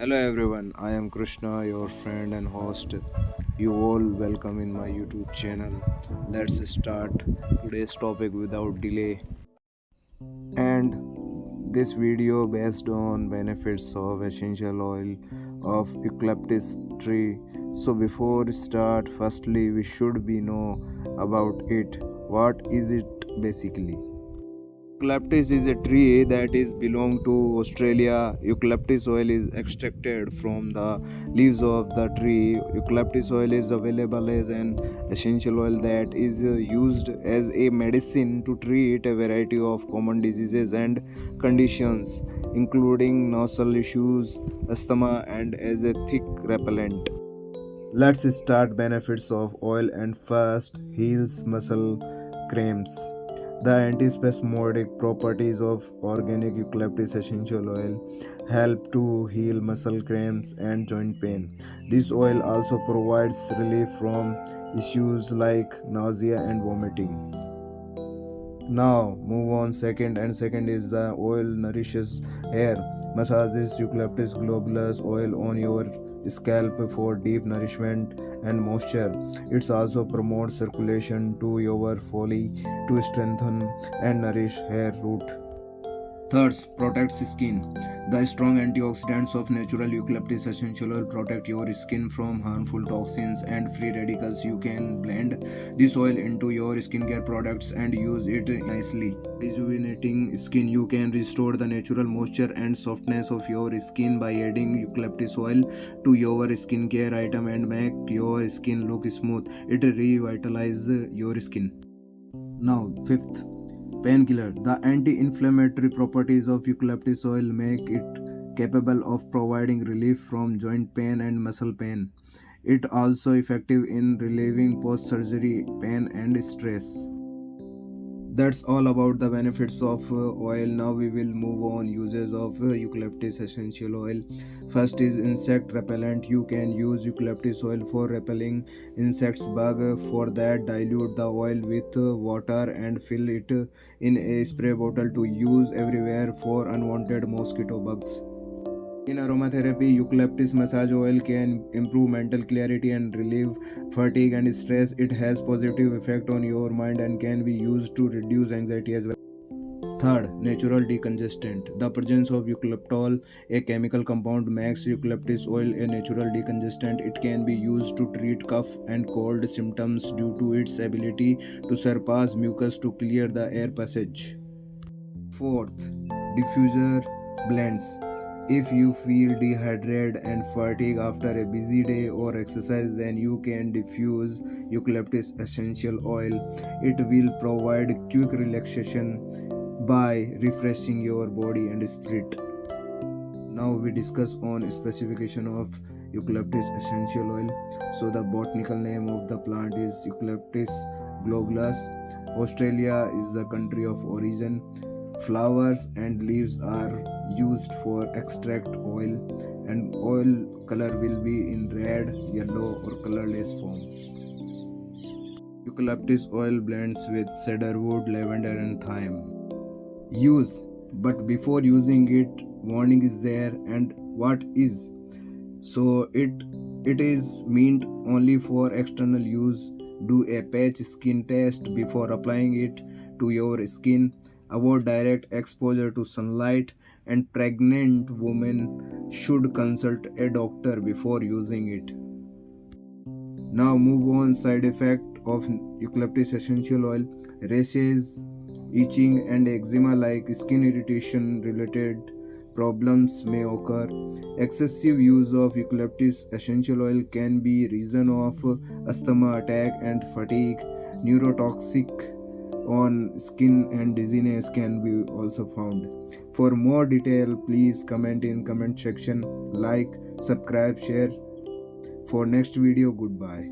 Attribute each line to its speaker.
Speaker 1: Hello everyone, I am Krishna, your friend and host. You all welcome in my YouTube channel. Let's start today's topic without delay. And this video based on benefits of essential oil of eucalyptus tree. So before we start, firstly we should be know about it. What is it basically? Eucalyptus is a tree that is belong to Australia. Eucalyptus oil is extracted from the leaves of the tree. Eucalyptus oil is available as an essential oil that is used as a medicine to treat a variety of common diseases and conditions, including nasal issues, asthma, and as a thick repellent. Let's start benefits of oil and first heals muscle cramps. The antispasmodic properties of organic eucalyptus essential oil help to heal muscle cramps and joint pain. This oil also provides relief from issues like nausea and vomiting. Now move on second is the oil nourishes hair. Massage this eucalyptus globulus oil on your scalp for deep nourishment and moisture. It also promotes circulation to your follicle to strengthen and nourish hair root. Third, protects skin. The strong antioxidants of natural eucalyptus essential oil protect your skin from harmful toxins and free radicals. You can blend this oil into your skincare products and use it nicely. Rejuvenating skin. You can restore the natural moisture and softness of your skin by adding eucalyptus oil to your skincare item and make your skin look smooth. It revitalizes your skin. Now, fifth, painkiller. The anti-inflammatory properties of eucalyptus oil make it capable of providing relief from joint pain and muscle pain. It also effective in relieving post-surgery pain and stress. That's all about the benefits of oil. Now we will move on uses of eucalyptus essential oil. First is insect repellent. You can use eucalyptus oil for repelling insects bug. For that, dilute the oil with water and fill it in a spray bottle to use everywhere for unwanted mosquito bugs. In aromatherapy, eucalyptus massage oil can improve mental clarity and relieve fatigue and stress. It has positive effect on your mind and can be used to reduce anxiety as well. Third, natural decongestant. The presence of eucalyptol, a chemical compound, makes eucalyptus oil a natural decongestant. It can be used to treat cough and cold symptoms due to its ability to surpass mucus to clear the air passage. Fourth, diffuser blends. If you feel dehydrated and fatigued after a busy day or exercise, then you can diffuse eucalyptus essential oil. It will provide quick relaxation by refreshing your body and spirit. Now we discuss on specification of eucalyptus essential oil. So the botanical name of the plant is Eucalyptus globulus. Australia is the country of origin. Flowers and leaves are used for extract oil, and oil color will be in red, yellow or colorless form. Eucalyptus oil blends with cedarwood, lavender and thyme. Use, but before using it, warning is there. And what is? So it is meant only for external use. Do a patch skin test before applying it to your skin. Avoid direct exposure to sunlight, and pregnant women should consult a doctor before using it. Now move on side effect of eucalyptus essential oil. Rashes, itching and eczema like skin irritation related problems may occur. Excessive use of eucalyptus essential oil can be reason of asthma attack and fatigue. Neurotoxic on skin and dizziness can be also found. For more detail, please comment in comment section. Like, subscribe, share. For next video, goodbye.